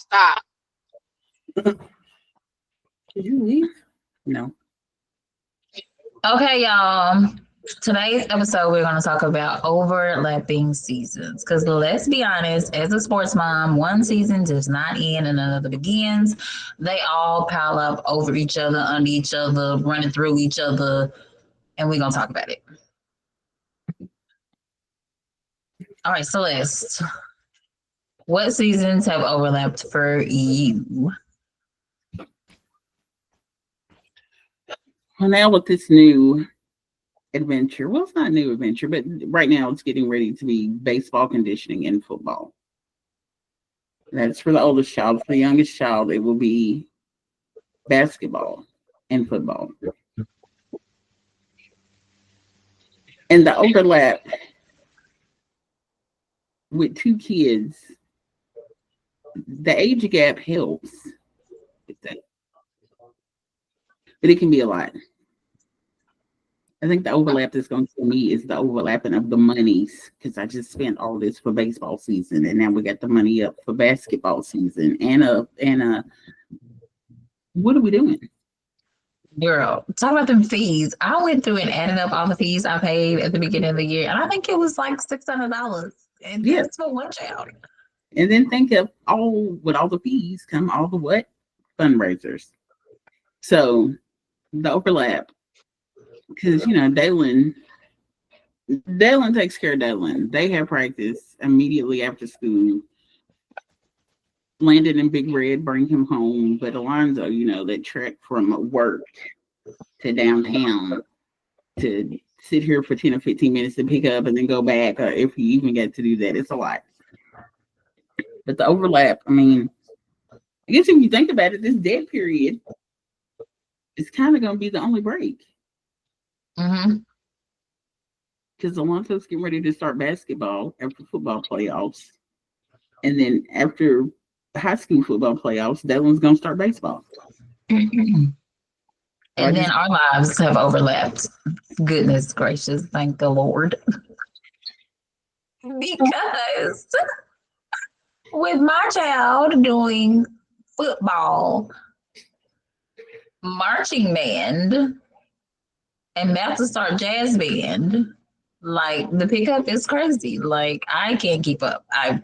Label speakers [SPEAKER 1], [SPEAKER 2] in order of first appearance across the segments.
[SPEAKER 1] Stop.
[SPEAKER 2] Did you leave? No.
[SPEAKER 3] Okay, y'all. Today's episode, we're going to talk about overlapping seasons. Because let's be honest, as a sports mom, one season does not end and another begins. They all pile up over each other, under each other, running through each other. And we're going to talk about it. All right, Celeste. What seasons have overlapped for you?
[SPEAKER 2] Well, now with this new adventure, well, it's not a new adventure, but right now it's getting ready to be baseball conditioning and football. That's for the oldest child. For the youngest child, it will be basketball and football. And the overlap with two kids, the age gap helps with that. But it can be a lot. I think the overlap that's going to kill me is the overlapping of the monies, because I just spent all this for baseball season, and now we got the money up for basketball season, and what are we doing?
[SPEAKER 3] Girl, talk about them fees. I went through and added up all the fees I paid at the beginning of the year, and I think it was like $600, and
[SPEAKER 2] Yeah.
[SPEAKER 3] that's for one child.
[SPEAKER 2] And then think of all the fees come all the what? Fundraisers. So the overlap, because Dalen takes care of Dalen. They have practice immediately after school. Landon and Big Red bring him home, but Alonzo, that trek from work to downtown to sit here for 10 or 15 minutes to pick up and then go back, or if you even get to do that, it's a lot. But the overlap, I mean, I guess if you think about it, this dead period is kind of going to be the only break.
[SPEAKER 3] Mm-hmm.
[SPEAKER 2] Because Alonso's getting ready to start basketball after football playoffs. And then after high school football playoffs, Dylan's going to start baseball.
[SPEAKER 3] And then our lives have overlapped. Goodness gracious, thank the Lord. Because with my child doing football, marching band, and about to start jazz band, like the pickup is crazy. Like I can't keep up. I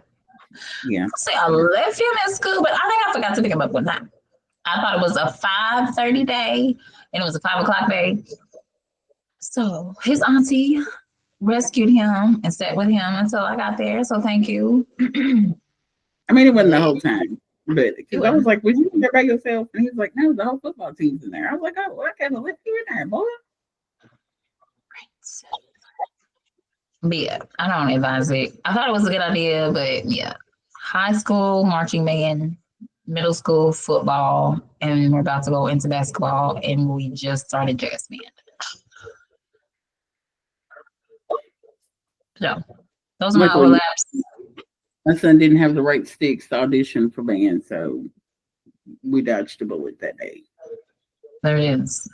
[SPEAKER 3] left him at school, but I think I forgot to pick him up one time. I thought it was a 5:30 day, and it was a 5 o'clock day. So his auntie rescued him and sat with him until I got there. So thank you.
[SPEAKER 2] I mean, it wasn't the whole time, but because I was like, "Was you in there by yourself?" And he was like, "No, the whole football team's in there." I was like, "Oh, well, I gotta let you in there, boy."
[SPEAKER 3] But yeah, I don't advise it. I thought it was a good idea, but yeah, high school marching band, middle school football, and we're about to go into basketball, and we just started jazz band. So those are my overlaps.
[SPEAKER 2] My son didn't have the right sticks to audition for band, so we dodged a bullet that day.
[SPEAKER 3] There it is.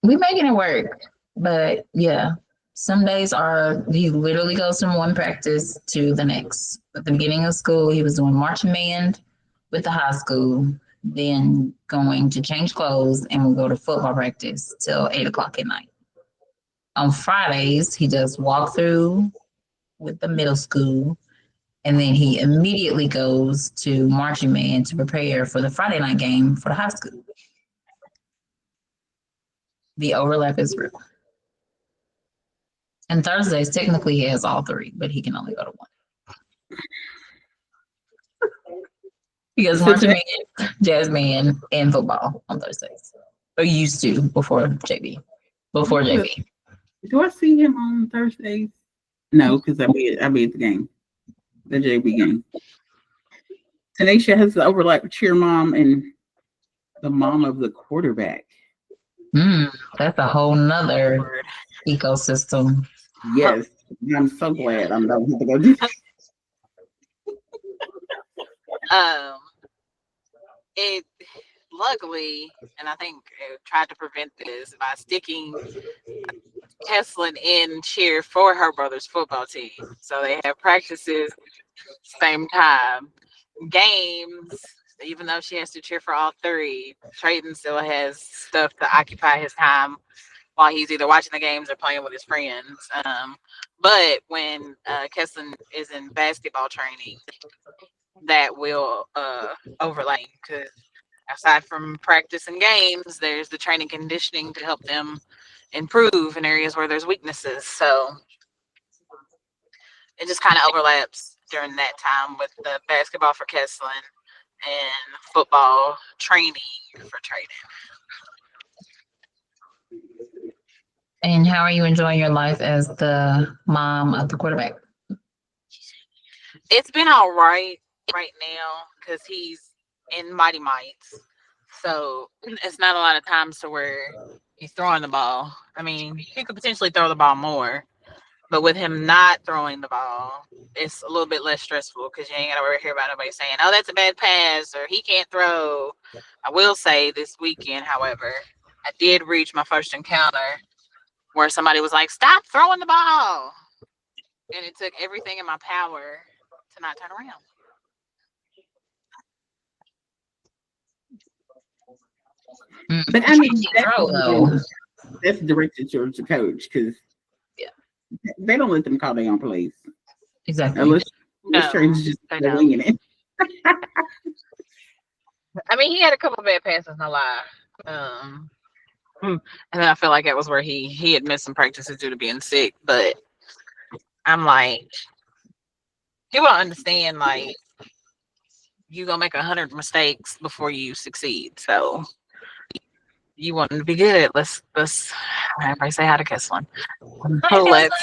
[SPEAKER 3] We making it work, but yeah, some days he literally goes from one practice to the next. At the beginning of school, he was doing marching band with the high school, then going to change clothes, and we'll go to football practice till 8 o'clock at night. On Fridays, he does walkthrough with the middle school, and then he immediately goes to marching band to prepare for the Friday night game for the high school. The overlap is real. And Thursdays, technically, he has all three, but he can only go to one. He has marching band, jazz band, and football on Thursdays. Or used to before JV.
[SPEAKER 2] Do I see him on Thursdays? No, because I'll be at the game, the JV game. Tanisha has the overlap with cheer mom and the mom of the quarterback.
[SPEAKER 3] That's a whole nother ecosystem.
[SPEAKER 2] Yes, I'm so glad I'm not going to go do that.
[SPEAKER 1] It luckily, and I think it tried to prevent this by sticking Teslin in cheer for her brother's football team. So they have practices same time. games, even though she has to cheer for all three, Trayden still has stuff to occupy his time while he's either watching the games or playing with his friends. But when Keston is in basketball training, that will overlay because aside from practice and games, there's the training conditioning to help them improve in areas where there's weaknesses. So it just kind of overlaps during that time with the basketball for Kesslin and football training for Trayden.
[SPEAKER 3] And how are you enjoying your life as the mom of the quarterback?
[SPEAKER 1] It's been all right now because he's in Mighty Mites. So it's not a lot of times to where he's throwing the ball. I mean, he could potentially throw the ball more, but with him not throwing the ball, it's a little bit less stressful because you ain't got to hear about nobody saying, oh, that's a bad pass or he can't throw. I will say this weekend, however, I did reach my first encounter where somebody was like, stop throwing the ball. And it took everything in my power to not turn around.
[SPEAKER 2] But I mean, that's directed towards the coach because they don't let them call their own plays.
[SPEAKER 3] Exactly.
[SPEAKER 2] Unless Trey's just winging it.
[SPEAKER 1] I mean, he had a couple of bad passes, no lie. And then I feel like that was where he had missed some practices due to being sick. But I'm like, he will understand, like, you're going to make 100 mistakes before you succeed. So you want to be good. Let's everybody say hi to Kesslin. Let's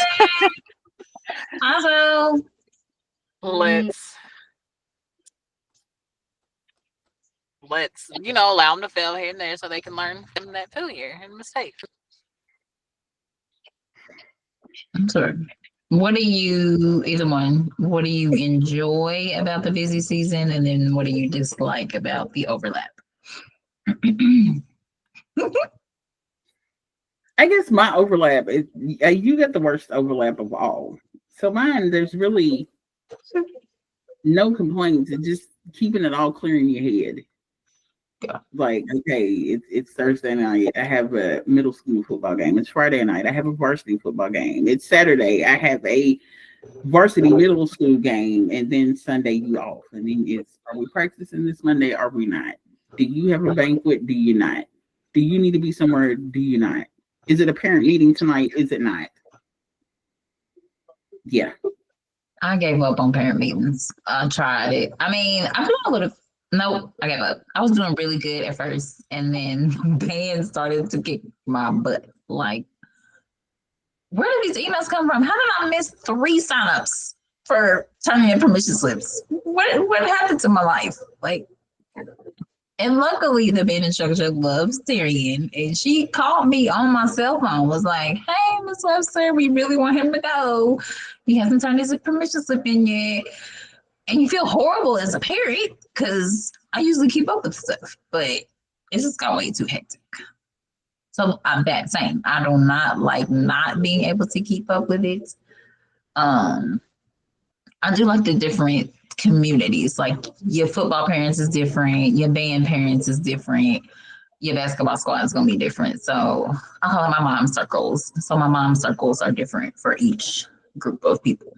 [SPEAKER 1] allow them to fail here and there so they can learn from that failure and mistake.
[SPEAKER 3] I'm sorry. What do you enjoy about the busy season, and then what do you dislike about the overlap?
[SPEAKER 2] I guess my overlap is you got the worst overlap of all. So mine, there's really no complaints. It's just keeping it all clear in your head. Yeah. Like, okay, it's Thursday night. I have a middle school football game. It's Friday night. I have a varsity football game. It's Saturday. I have a varsity middle school game, and then Sunday you off. And then are we practicing this Monday? Are we not? Do you have a banquet? Do you not? Do you need to be somewhere? Do you not? Is it a parent meeting tonight? Is it not? Yeah.
[SPEAKER 3] I gave up on parent meetings. I tried it. I mean, I feel I would have. No, I gave up. I was doing really good at first, and then band started to kick my butt. Like, where did these emails come from? How did I miss 3 signups for turning in permission slips? What happened to my life? Like, and luckily the band instructor loves Tyrion, and she called me on my cell phone, was like, hey, Miss Webster, we really want him to go. He hasn't turned his permission slip in yet. And you feel horrible as a parent because I usually keep up with stuff, but it's just got way too hectic. So I'm that same. I do not like not being able to keep up with it. I do like the different communities. Like your football parents is different, your band parents is different, your basketball squad is gonna be different. So I call it my mom circles. So my mom circles are different for each group of people.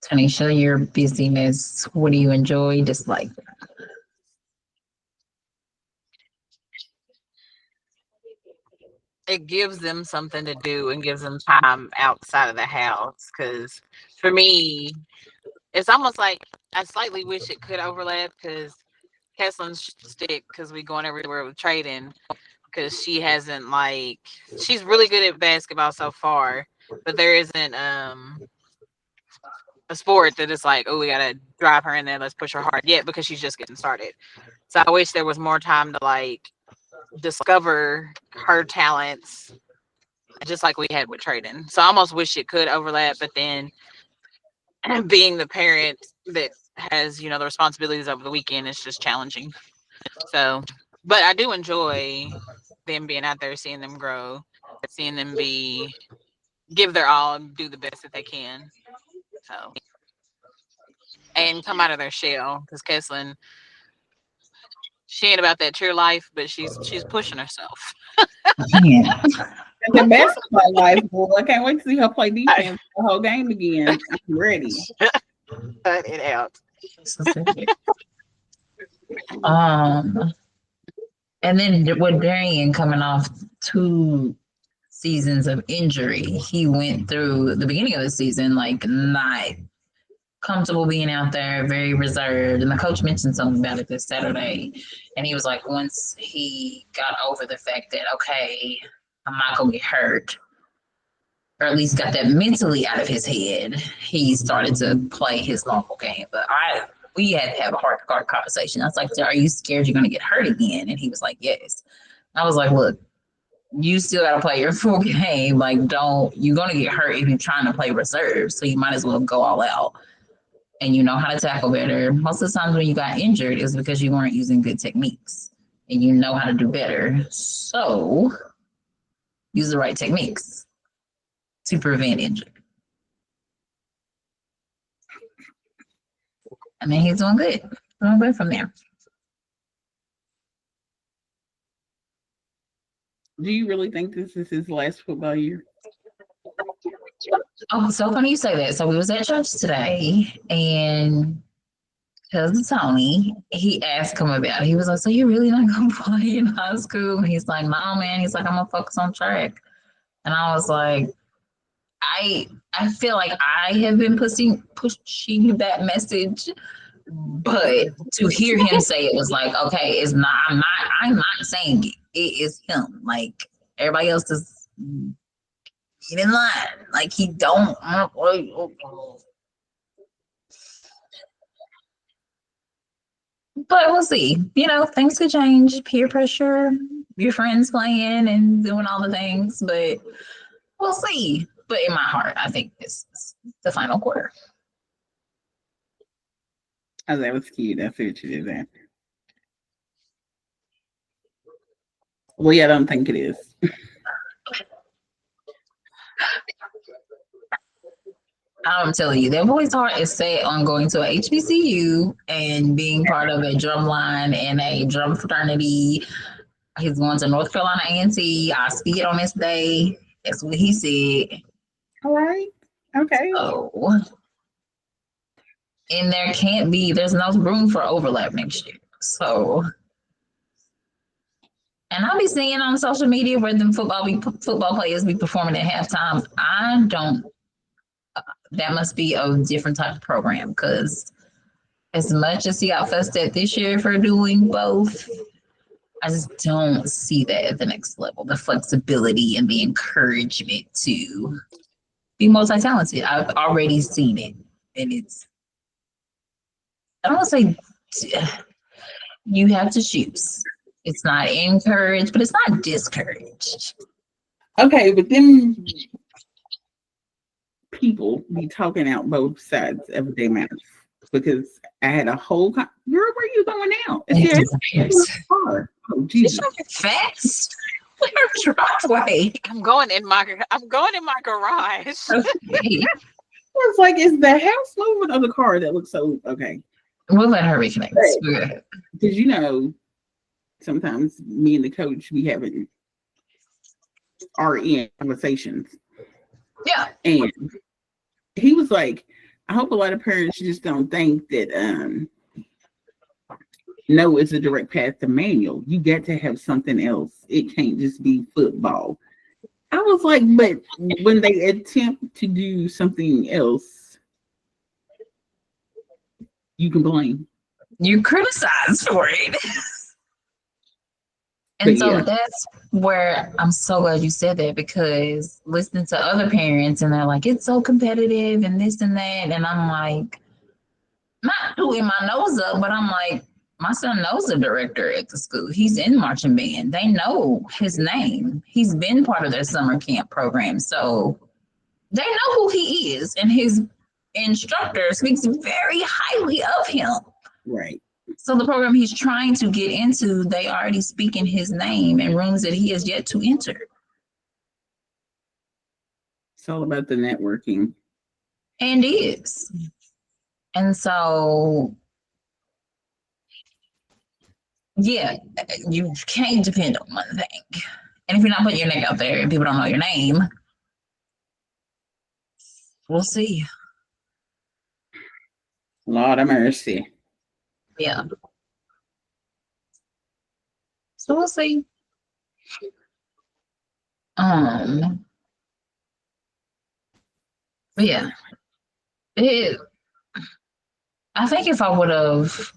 [SPEAKER 3] Tanisha, your busyness, what do you enjoy, dislike?
[SPEAKER 1] It gives them something to do and gives them time outside of the house. Because for me, it's almost like I slightly wish it could overlap because Kesslin's stick because we going everywhere with Trayden because she hasn't she's really good at basketball so far, but there isn't a sport that is like, oh, we gotta drive her in there, let's push her hard yet because she's just getting started. So I wish there was more time to discover her talents just like we had with Trayden. So I almost wish it could overlap, but then being the parent that has, the responsibilities over the weekend is just challenging. So, but I do enjoy them being out there, seeing them grow, seeing them be give their all and do the best that they can. So and come out of their shell because Kesslin, she ain't about that cheer life, but she's pushing herself.
[SPEAKER 3] Yeah.
[SPEAKER 2] And the basketball life, boy, I can't wait to see her play
[SPEAKER 1] I
[SPEAKER 2] defense the whole game again. I'm ready.
[SPEAKER 1] cut it out.
[SPEAKER 3] Um, and then with Darian coming off 2 seasons of injury, he went through the beginning of the season like not comfortable being out there, very reserved. And the coach mentioned something about it this Saturday. And he was like, once he got over the fact that, okay, I'm not going to get hurt, or at least got that mentally out of his head, he started to play his normal game. But we had to have a heart-to-heart conversation. I was like, are you scared you're going to get hurt again? And he was like, yes. I was like, look, you still got to play your full game. Like, you're going to get hurt if you're trying to play reserve. So you might as well go all out. And you know how to tackle better. Most of the times when you got injured, it was because you weren't using good techniques. And you know how to do better. So use the right techniques to prevent injury. I mean, he's doing good. Doing good from there.
[SPEAKER 2] Do you really think this is his last football year?
[SPEAKER 3] Oh, so funny you say that. So we was at church today, and cousin Tony, he asked him about it. He was like, so you really not gonna play in high school? And he's like, no, man. He's like, I'm gonna focus on track. And I was like, I feel like I have been pushing that message, but to hear him say it was like, okay, it's not. I'm not saying it. It is him. Like everybody else is get in line. Like he don't. But we'll see. You know, things could change. Peer pressure, your friends playing and doing all the things, but we'll see. But in my heart, I think this is the final quarter.
[SPEAKER 2] Oh, that was cute. I see what you did there. Well, yeah, I don't think it is.
[SPEAKER 3] I'm telling you, their boy's heart is set on going to a HBCU and being part of a drum line and a drum fraternity. He's going to North Carolina A&T. I see it on this day. That's what he said.
[SPEAKER 2] All right. Okay.
[SPEAKER 3] So, and there's no room for overlap next year. So, and I'll be seeing on social media where the football players be performing at halftime. That must be a different type of program because as much as he got fussed at this year for doing both, I just don't see that at the next level. The flexibility and the encouragement to be multi-talented. I've already seen it. And I don't want to say you have to choose. It's not encouraged, but it's not discouraged.
[SPEAKER 2] Okay, but then people be talking out both sides of their mouth because I had a whole girl, where are you going out?
[SPEAKER 3] Oh,
[SPEAKER 2] Jesus.
[SPEAKER 3] Fast. Driveway.
[SPEAKER 1] I'm going in my garage.
[SPEAKER 3] Okay.
[SPEAKER 2] It's like, is the house moving or the car that looks so okay?
[SPEAKER 3] We'll let her reconnect.
[SPEAKER 2] Because you know, sometimes me and the coach be having RN conversations.
[SPEAKER 3] Yeah.
[SPEAKER 2] And he was like, I hope a lot of parents just don't think that no is a direct path to manual. You got to have something else. It can't just be football. I was like, but when they attempt to do something else, you complain.
[SPEAKER 3] You criticize for it. And so that's where I'm so glad you said that, because listening to other parents and they're like, it's so competitive and this and that. And I'm like, not doing my nose up, but I'm like, my son knows the director at the school. He's in marching band. They know his name. He's been part of their summer camp program. So they know who he is. And his instructor speaks very highly of him.
[SPEAKER 2] Right.
[SPEAKER 3] So the program he's trying to get into, they already speak in his name in rooms that he has yet to enter.
[SPEAKER 2] It's all about the networking.
[SPEAKER 3] And is. And so, yeah, you can't depend on one thing. And if you're not putting your name out there and people don't know your name, we'll see.
[SPEAKER 2] Lord of mercy.
[SPEAKER 3] Yeah. So we'll see. Um, but yeah. It, I think if I would have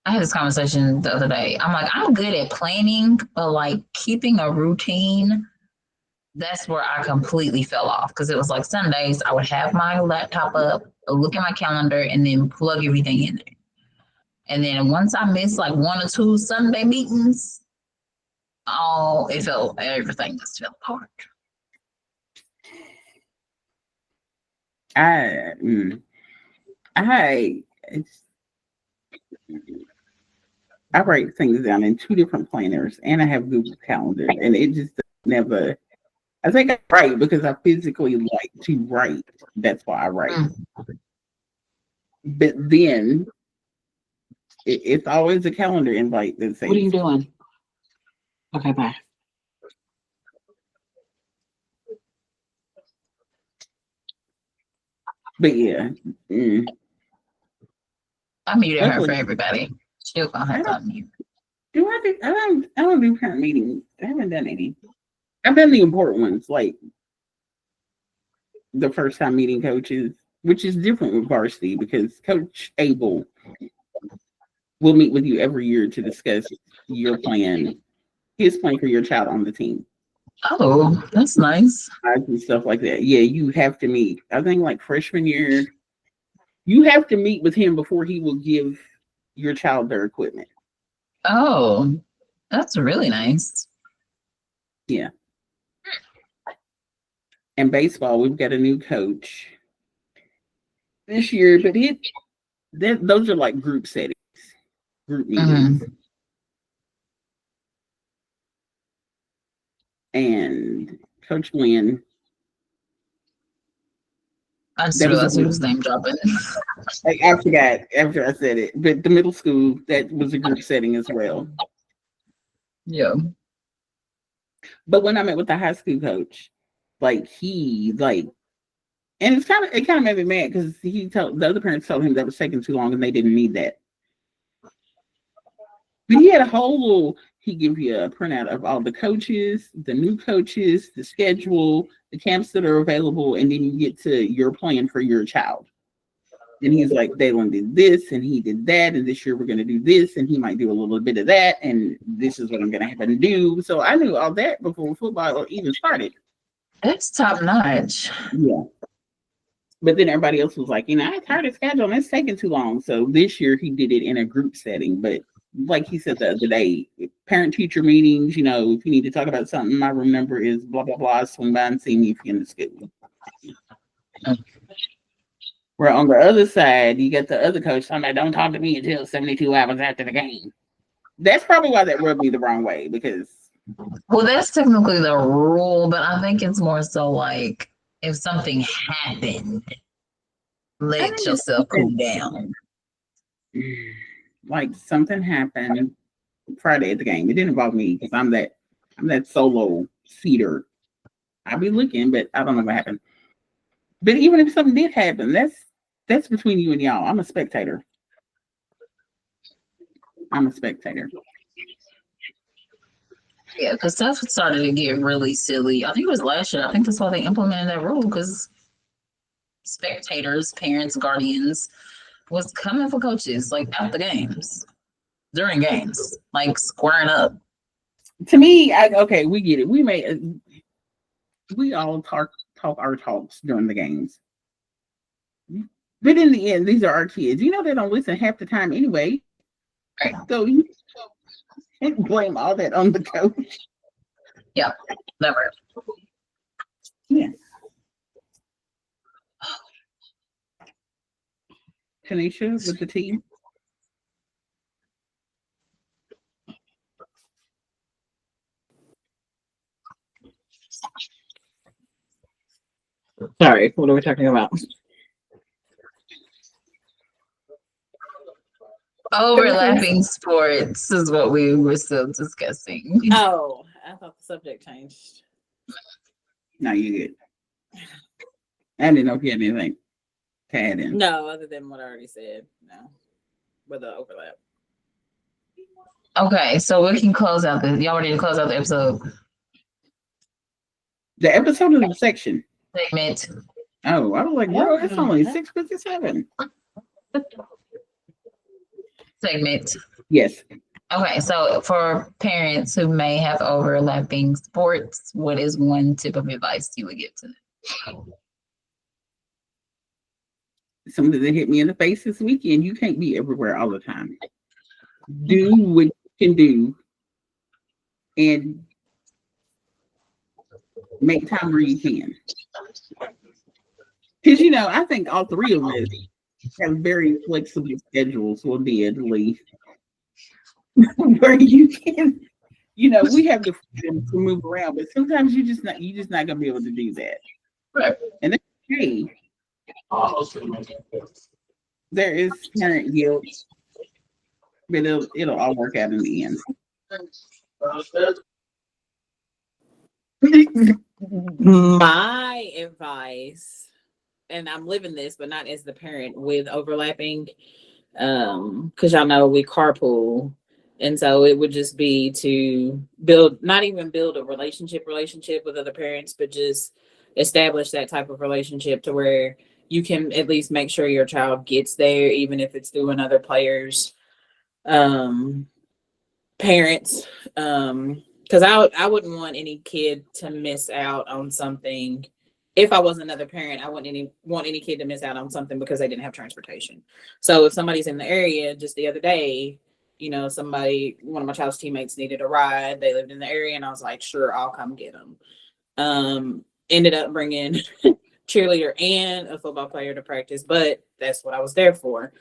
[SPEAKER 3] I had this conversation the other day. I'm like, I'm good at planning, but like keeping a routine, that's where I completely fell off. Because it was like Sundays, I would have my laptop up, look at my calendar, and then plug everything in there. And then once I missed like one or two Sunday meetings, everything just fell apart.
[SPEAKER 2] I, mm, I, it's, I write things down in two different planners, and I have Google Calendar, and it just never. I think I write because I physically like to write. That's why I write.
[SPEAKER 3] Mm.
[SPEAKER 2] But then it's always a calendar invite that says,
[SPEAKER 1] What are you doing? Okay, bye.
[SPEAKER 2] but yeah.
[SPEAKER 3] I muted her for
[SPEAKER 2] Luckily,
[SPEAKER 3] everybody. She'll gonna
[SPEAKER 2] I
[SPEAKER 3] have to
[SPEAKER 2] don't
[SPEAKER 3] unmute.
[SPEAKER 2] do I do I don't do parent meetings. I haven't done any. I've done the important ones, like the first time meeting coaches, which is different with varsity because Coach Abel will meet with you every year to discuss your plan, his plan for your child on the team.
[SPEAKER 3] Oh, that's nice.
[SPEAKER 2] And stuff like that. Yeah, you have to meet. I think like freshman year, you have to meet with him before he will give your child their equipment.
[SPEAKER 3] Oh, that's really nice.
[SPEAKER 2] Yeah. And baseball, we've got a new coach this year, but those are like group settings, group meetings.
[SPEAKER 3] Mm-hmm.
[SPEAKER 2] And Coach Glenn,
[SPEAKER 3] I just
[SPEAKER 2] that was a
[SPEAKER 3] realized he
[SPEAKER 2] group.
[SPEAKER 3] was name dropping.
[SPEAKER 2] I forgot after I said it, but the middle school, that was a group setting as well.
[SPEAKER 3] Yeah.
[SPEAKER 2] But when I met with the high school coach, like he like, and it kind of made me mad because he told the other parents told him that was taking too long and they didn't need that. But he had a whole little. He give you a printout of all the coaches, the new coaches, the schedule, the camps that are available, and then you get to your plan for your child. And he's like, Dalen did this and he did that, and this year we're going to do this, and he might do a little bit of that, and this is what I'm going to have him do. So I knew all that before football even started.
[SPEAKER 3] That's top notch.
[SPEAKER 2] Yeah. But then everybody else was like, I'm tired of scheduling. It's taking too long. So this year he did it in a group setting. But like he said the other day, parent teacher meetings, if you need to talk about something, my room number is blah, blah, blah. Swing by and see me if you're in the school. Where on the other side, you get the other coach talking about, don't talk to me until 72 hours after the game. That's probably why that rubbed me the wrong way because.
[SPEAKER 3] Well, that's technically the rule, but I think it's more so like if something happened, let yourself cool down.
[SPEAKER 2] Like something happened Friday at the game. It didn't involve me because I'm that solo seater. I'll be looking, but I don't know what happened. But even if something did happen, that's between you and y'all. I'm a spectator.
[SPEAKER 3] Yeah, because stuff started to get really silly. I think it was last year. I think that's why they implemented that rule because spectators, parents, guardians was coming for coaches like after games, during games, like squaring up.
[SPEAKER 2] To me, okay, we get it. We all talk our talks during the games. But in the end, these are our kids. They don't listen half the time anyway.
[SPEAKER 3] Right.
[SPEAKER 2] So you can't blame all that on the coach.
[SPEAKER 3] Yeah, never.
[SPEAKER 2] Yeah. Tanisha with the team.
[SPEAKER 1] Sorry, what are we talking about?
[SPEAKER 3] Overlapping sports is what we were still discussing.
[SPEAKER 1] Oh, I thought the subject changed.
[SPEAKER 2] No, you good. I didn't know if you had anything to add in.
[SPEAKER 1] No, other than what I already said. No, with the overlap.
[SPEAKER 3] Okay, so we can close out the. Y'all ready to close out the episode
[SPEAKER 2] The episode of the section.
[SPEAKER 3] segment?
[SPEAKER 2] Oh, I was like, bro, it's only 6:57.
[SPEAKER 3] Segment.
[SPEAKER 2] Yes.
[SPEAKER 3] Okay, so for parents who may have overlapping sports, what is one tip of advice you would give to them?
[SPEAKER 2] Something that hit me in the face this weekend. You can't be everywhere all the time. Do what you can do and make time where you can. Because, I think all three of us have very flexible schedules, well, deadly, where you can, we have the freedom to move around, but sometimes you're just not gonna be able to do that.
[SPEAKER 3] Right.
[SPEAKER 2] And that's okay. There is parent guilt, but it'll all work out in the end.
[SPEAKER 1] My advice, and I'm living this, but not as the parent with overlapping, because y'all know we carpool, and so it would just be to not even build a relationship with other parents, but just establish that type of relationship to where you can at least make sure your child gets there, even if it's through another player's parents. Because I wouldn't want any kid to miss out on something. If I was another parent, I wouldn't want any kid to miss out on something because they didn't have transportation. So if somebody's in the area, just the other day, one of my child's teammates needed a ride. They lived in the area, and I was like, sure, I'll come get them. Ended up bringing cheerleader and a football player to practice, but that's what I was there for.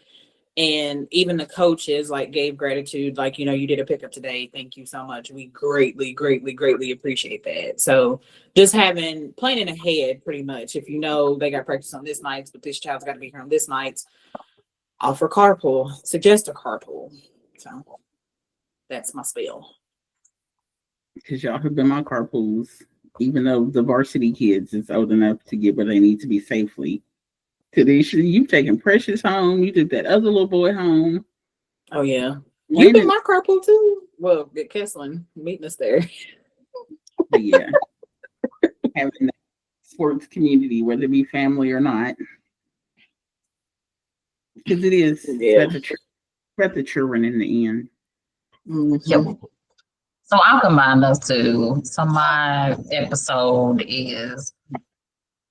[SPEAKER 1] And even the coaches gave gratitude, you did a pickup today. Thank you so much. We greatly, greatly, greatly appreciate that. So just planning ahead pretty much. If they got practice on this night, but this child's got to be here on this night, offer carpool, suggest a carpool. So that's my spiel.
[SPEAKER 2] Because y'all have been my carpools, even though the varsity kids is old enough to get where they need to be safely. You've taken Precious home. You took that other little boy home.
[SPEAKER 1] Oh, yeah. You've been my carpool, too? Well, get Kesslin meeting us there.
[SPEAKER 2] But yeah. Having that sports community, whether it be family or not. Because it is about the children in the end.
[SPEAKER 3] Mm-hmm. Yep. So I'll combine those two. So my episode is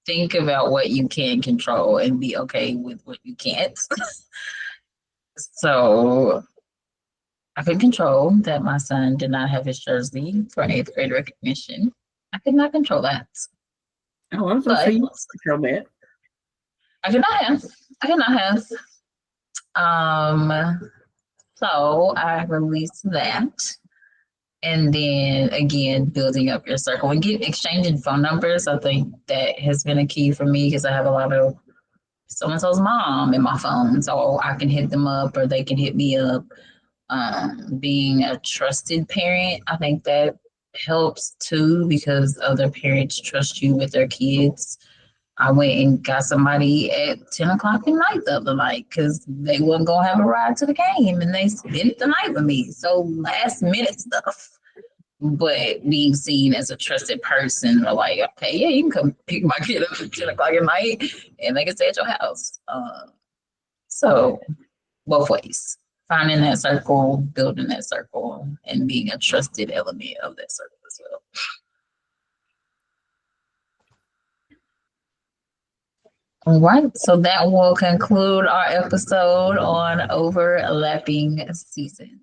[SPEAKER 3] think about what you can control and be okay with what you can't. So I could control that my son did not have his jersey for 8th grade recognition. I could not control that.
[SPEAKER 2] Oh, I was going to say you control that.
[SPEAKER 3] I could not have. So I released that. And then again, building up your circle and exchanging phone numbers. I think that has been a key for me because I have a lot of so-and-so's mom in my phone. So I can hit them up or they can hit me up. Being a trusted parent, I think that helps too because other parents trust you with their kids. I went and got somebody at 10 o'clock at night the other night because they wasn't going to have a ride to the game and they spent the night with me. So last minute stuff. But being seen as a trusted person, or okay, yeah, you can come pick my kid up at 10 o'clock at night and they can stay at your house. So both ways. Finding that circle, building that circle, and being a trusted element of that circle as well. All right, so that will conclude our episode on overlapping seasons.